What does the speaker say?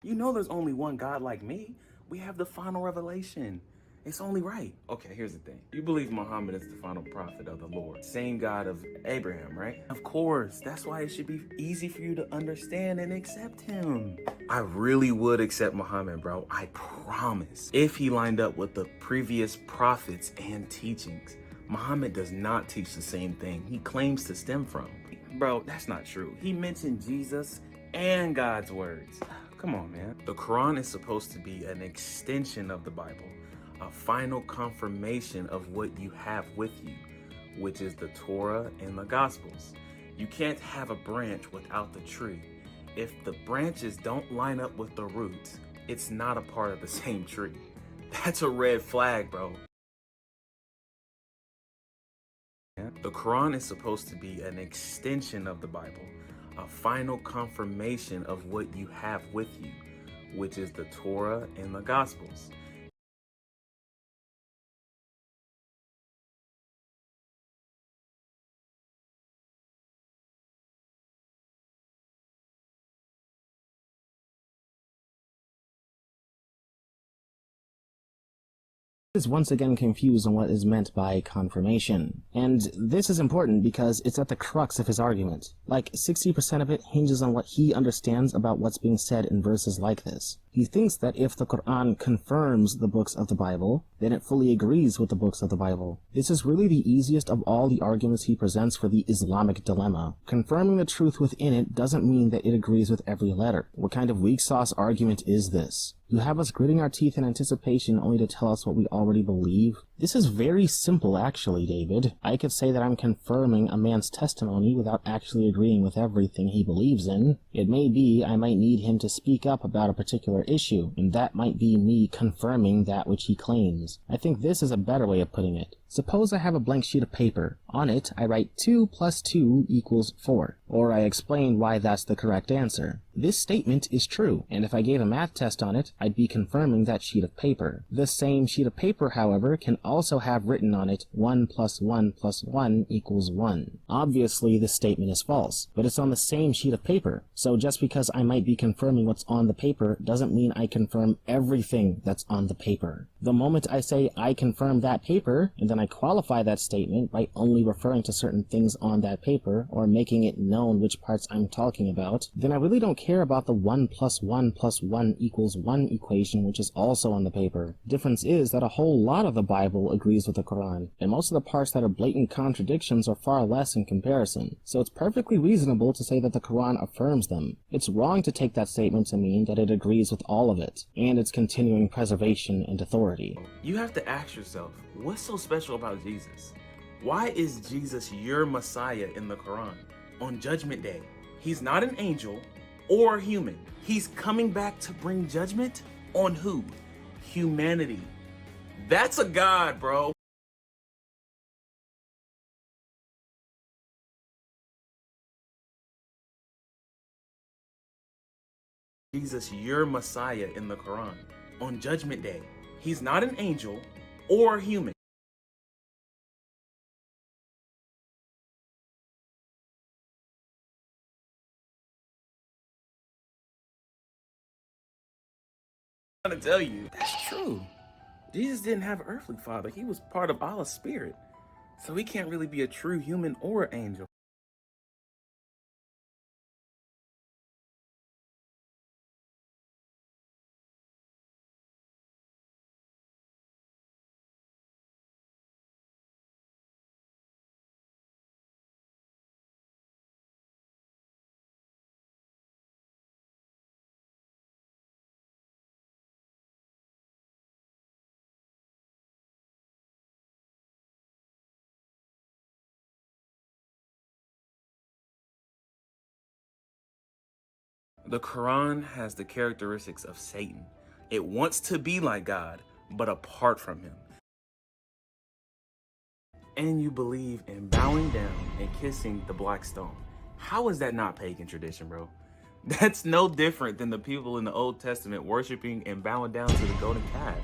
You know there's only one God like me. We have the final revelation. It's only right. Okay, here's the thing. You believe Muhammad is the final prophet of the Lord. Same God of Abraham, right? Of course. That's why it should be easy for you to understand and accept him. I really would accept Muhammad, bro. I promise. If he lined up with the previous prophets and teachings. Muhammad does not teach the same thing he claims to stem from. Bro, that's not true. He mentioned Jesus and God's words. Come on, man. The Quran is supposed to be an extension of the Bible, a final confirmation of what you have with you, which is the Torah and the Gospels. You can't have a branch without the tree. If the branches don't line up with the roots, it's not a part of the same tree. That's a red flag, bro. The Quran is supposed to be an extension of the Bible, a final confirmation of what you have with you, which is the Torah and the Gospels. Is once again confused on what is meant by confirmation. And this is important because it's at the crux of his argument. Like 60% of it hinges on what he understands about what's being said in verses like this. He thinks that if the Quran confirms the books of the Bible, then it fully agrees with the books of the Bible. This is really the easiest of all the arguments he presents for the Islamic dilemma. Confirming the truth within it doesn't mean that it agrees with every letter. What kind of weak sauce argument is this? You have us gritting our teeth in anticipation only to tell us what we already believe? This is very simple, actually, David. I could say that I'm confirming a man's testimony without actually agreeing with everything he believes in. It may be I might need him to speak up about a particular issue, and that might be me confirming that which he claims. I think this is a better way of putting it. Suppose I have a blank sheet of paper. On it, I write 2 + 2 = 4, or I explain why that's the correct answer. This statement is true, and if I gave a math test on it, I'd be confirming that sheet of paper. The same sheet of paper, however, can also have written on it 1 + 1 + 1 = 1. Obviously, this statement is false, but it's on the same sheet of paper, so just because I might be confirming what's on the paper doesn't mean I confirm everything that's on the paper. The moment I say I confirm that paper, and then I qualify that statement by only referring to certain things on that paper, or making it known which parts I'm talking about, then I really don't care about the 1 + 1 + 1 = 1 equation, which is also on the paper. The difference is that a whole lot of the Bible agrees with the Quran, and most of the parts that are blatant contradictions are far less in comparison, so it's perfectly reasonable to say that the Quran affirms them. It's wrong to take that statement to mean that it agrees with all of it, and its continuing preservation and authority. You have to ask yourself, what's so special about Jesus? Why is Jesus your Messiah in the Quran? On Judgment Day, he's not an angel or human. He's coming back to bring judgment on who? Humanity. That's a God, bro. Jesus, your Messiah in the Quran. On Judgment Day, he's not an angel or human. I'm trying to tell you, that's true. Jesus didn't have an earthly father. He was part of Allah's spirit. So he can't really be a true human or angel. The Quran has the characteristics of Satan. It wants to be like God, but apart from him. And you believe in bowing down and kissing the black stone. How is that not pagan tradition, bro? That's no different than the people in the Old Testament worshiping and bowing down to the golden calf.